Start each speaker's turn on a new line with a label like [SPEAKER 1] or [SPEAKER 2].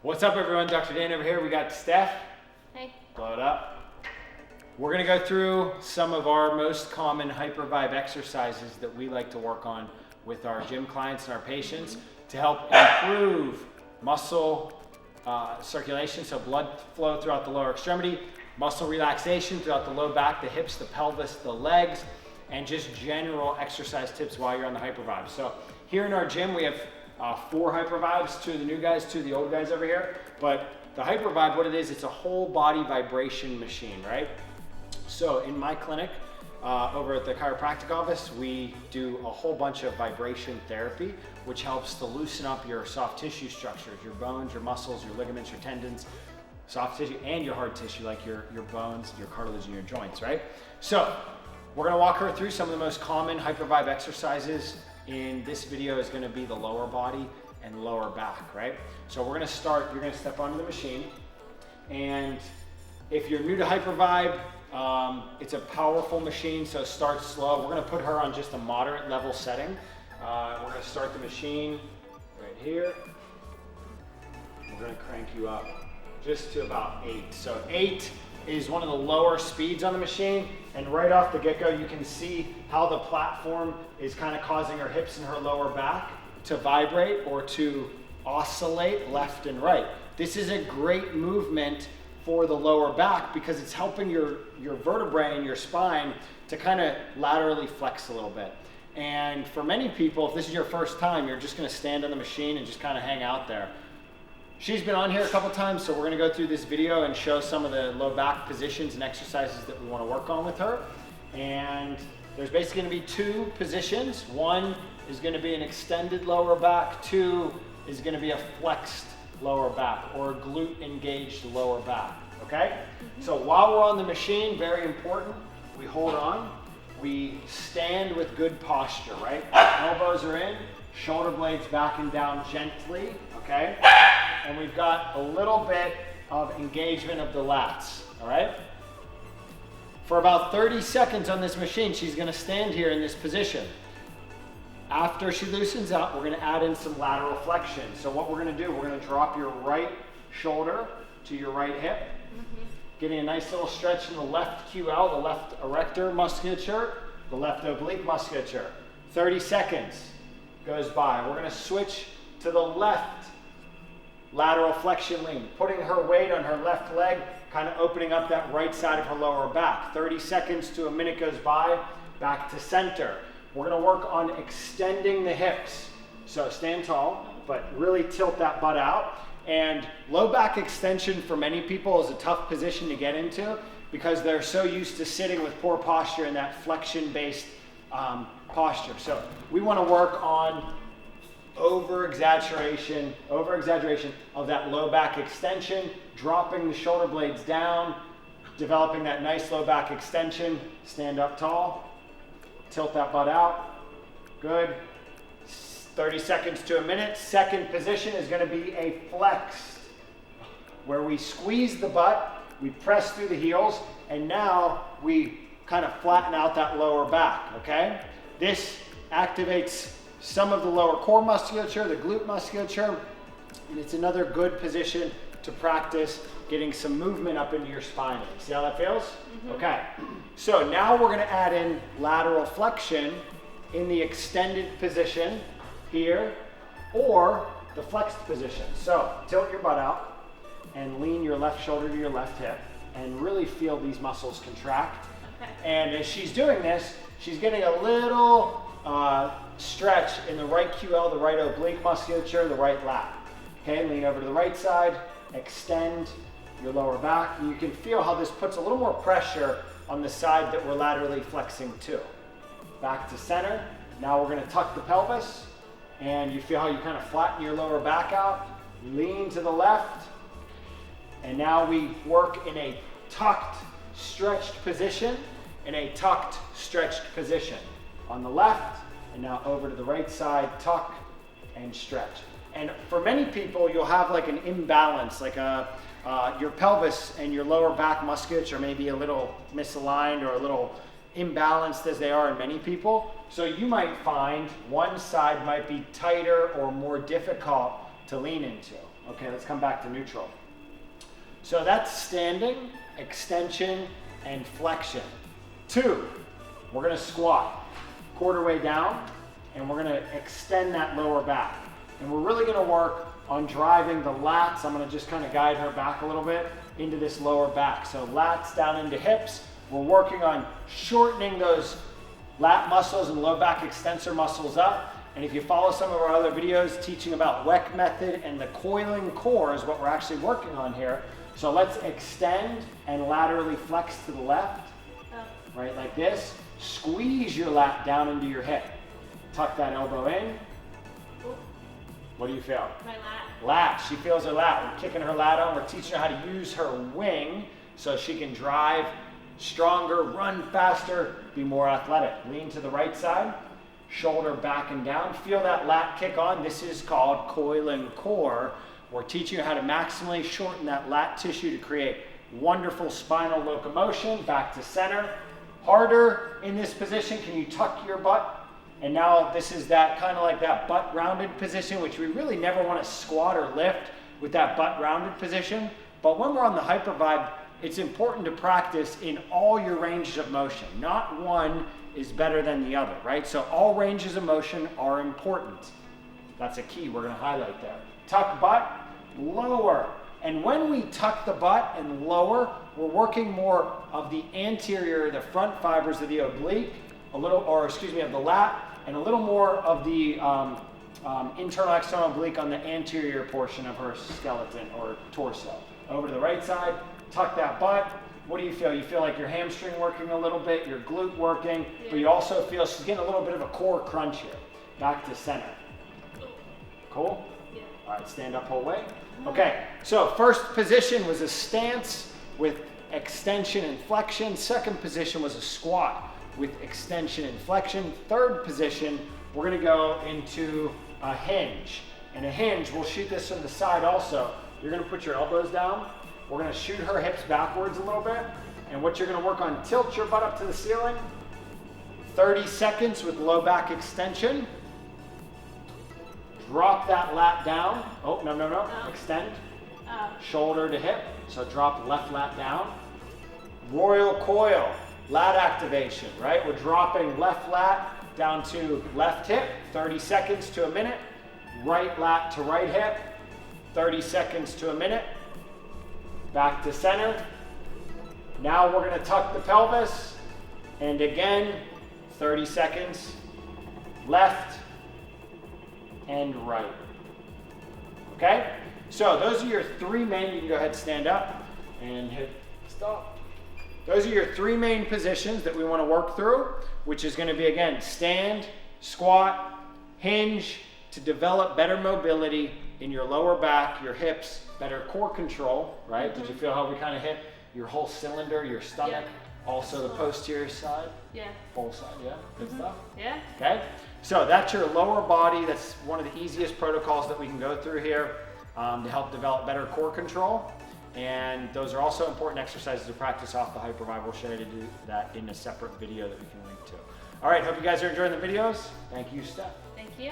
[SPEAKER 1] What's up, everyone? Dr. Dan over here. We got Steph.
[SPEAKER 2] Hey.
[SPEAKER 1] Blow it up. We're going to go through some of our most common Hypervibe exercises that we like to work on with our gym clients and our patients to help improve muscle circulation, so blood flow throughout the lower extremity, muscle relaxation throughout the low back, the hips, the pelvis, the legs, and just general exercise tips while you're on the Hypervibe. So here in our gym, we have 4 Hypervibes, 2 of the new guys, 2 of the old guys over here. But the Hypervibe, what it is, it's a whole body vibration machine, right? So in my clinic, over at the chiropractic office, we do a whole bunch of vibration therapy, which helps to loosen up your soft tissue structures, your bones, your muscles, your ligaments, your tendons, soft tissue, and your hard tissue, like your bones, your cartilage, and your joints, right? So we're gonna walk her through some of the most common Hypervibe exercises. In this video is gonna be the lower body and lower back, right? So we're gonna start, you're gonna step onto the machine, and if you're new to Hypervibe, it's a powerful machine, so start slow. We're gonna put her on just a moderate level setting. We're gonna start the machine right here. We're gonna crank you up just to about 8. So 8 is one of the lower speeds on the machine, and right off the get-go you can see how the platform is kind of causing her hips and her lower back to vibrate or to oscillate left and right. This is a great movement for the lower back because it's helping your vertebrae and your spine to kind of laterally flex a little bit. And for many people, if this is your first time, you're just going to stand on the machine and just kind of hang out there. She's been on here a couple times, so we're going to go through this video and show some of the low back positions and exercises that we want to work on with her. And there's basically going to be 2 positions. 1 is going to be an extended lower back. 2 is going to be a flexed lower back or a glute engaged lower back, okay? So while we're on the machine, very important, we hold on. We stand with good posture, right? Elbows are in, shoulder blades back and down gently, okay? And we've got a little bit of engagement of the lats, all right? For about 30 seconds on this machine, she's gonna stand here in this position. After she loosens up, we're gonna add in some lateral flexion. So what we're gonna do, we're gonna drop your right shoulder to your right hip, getting a nice little stretch in the left QL, the left erector musculature, the left oblique musculature. 30 seconds goes by. We're gonna switch to the left lateral flexion lean, putting her weight on her left leg, kind of opening up that right side of her lower back. 30 seconds to a minute goes by, back to center. We're gonna work on extending the hips. So stand tall, but really tilt that butt out. And low back extension for many people is a tough position to get into because they're so used to sitting with poor posture in that flexion-based posture. So we wanna work on over-exaggeration of that low back extension, dropping the shoulder blades down, developing that nice low back extension. Stand up tall, tilt that butt out, good. 30 seconds to a minute. Second position is gonna be a flexed, where we squeeze the butt, we press through the heels, and now we kind of flatten out that lower back, okay? This activates some of the lower core musculature, the glute musculature, and it's another good position to practice getting some movement up into your spine. See how that feels? Okay, so now we're gonna add in lateral flexion in the extended position here, or the flexed position. So tilt your butt out and lean your left shoulder to your left hip and really feel these muscles contract. And as she's doing this, she's getting a little stretch in the right QL, the right oblique musculature, the right lat. Okay, lean over to the right side, extend your lower back, and you can feel how this puts a little more pressure on the side that we're laterally flexing to. Back to center. Now we're gonna tuck the pelvis, and you feel how you kind of flatten your lower back out, lean to the left, and now we work in a tucked, stretched position, in a tucked, stretched position. On the left, and now over to the right side, tuck and stretch. And for many people, you'll have like an imbalance, like your pelvis and your lower back musculature may be a little misaligned or a little imbalanced as they are in many people. So you might find one side might be tighter or more difficult to lean into. Okay, let's come back to neutral. So that's standing, extension, and flexion. 2, we're gonna squat, quarter way down, and we're gonna extend that lower back. And we're really gonna work on driving the lats. I'm gonna just kind of guide her back a little bit into this lower back. So lats down into hips. We're working on shortening those lat muscles and low back extensor muscles up. And if you follow some of our other videos teaching about WEC method and the coiling core is what we're actually working on here. So let's extend and laterally flex to the left, right, like this. Squeeze your lat down into your hip. Tuck that elbow in. What do you feel?
[SPEAKER 2] My lat.
[SPEAKER 1] Lat, she feels her lat. We're kicking her lat on. We're teaching her how to use her wing so she can drive stronger, run faster, be more athletic. Lean to the right side, shoulder back and down. Feel that lat kick on. This is called coiling core. We're teaching you how to maximally shorten that lat tissue to create wonderful spinal locomotion. Back to center. Harder in this position. Can you tuck your butt? And now this is that kind of like that butt rounded position, which we really never want to squat or lift with that butt rounded position. But when we're on the Hypervibe, it's important to practice in all your ranges of motion. Not one is better than the other, right? So all ranges of motion are important. That's a key we're going to highlight there. Tuck butt, lower. And when we tuck the butt and lower, we're working more of the anterior, the front fibers of the oblique, of the lat, and a little more of the internal external oblique on the anterior portion of her skeleton or torso. Over to the right side, tuck that butt. What do you feel? You feel like your hamstring working a little bit, your glute working, but you also feel she's getting a little bit of a core crunch here. Back to center. Cool?
[SPEAKER 2] Yeah.
[SPEAKER 1] All right, stand up whole way. Okay, so first position was a stance with extension and flexion. Second position was a squat with extension and flexion. Third position, we're gonna go into a hinge. And a hinge, we'll shoot this from the side also. You're gonna put your elbows down. We're gonna shoot her hips backwards a little bit. And what you're gonna work on, tilt your butt up to the ceiling. 30 seconds with low back extension. Drop that lat down. Oh, no. Extend. Shoulder to hip. So drop left lat down. Royal coil. Lat activation, right? We're dropping left lat down to left hip, 30 seconds to a minute. Right lat to right hip, 30 seconds to a minute. Back to center. Now we're gonna tuck the pelvis. And again, 30 seconds. Left and right. Okay? So those are your 3 main, you can go ahead and stand up and hit stop. Those are your 3 main positions that we want to work through, which is going to be, again, stand, squat, hinge to develop better mobility in your lower back, your hips, better core control, right? Did you feel how we kind of hit your whole cylinder, your stomach, also the posterior side?
[SPEAKER 2] Yeah.
[SPEAKER 1] Full side, yeah? Good stuff?
[SPEAKER 2] Yeah.
[SPEAKER 1] Okay? So that's your lower body. That's one of the easiest protocols that we can go through here to help develop better core control. And those are also important exercises to practice off the Hypervibe. We'll show you how to do that in a separate video that we can link to. All right, hope you guys are enjoying the videos. Thank you, Steph.
[SPEAKER 2] Thank you.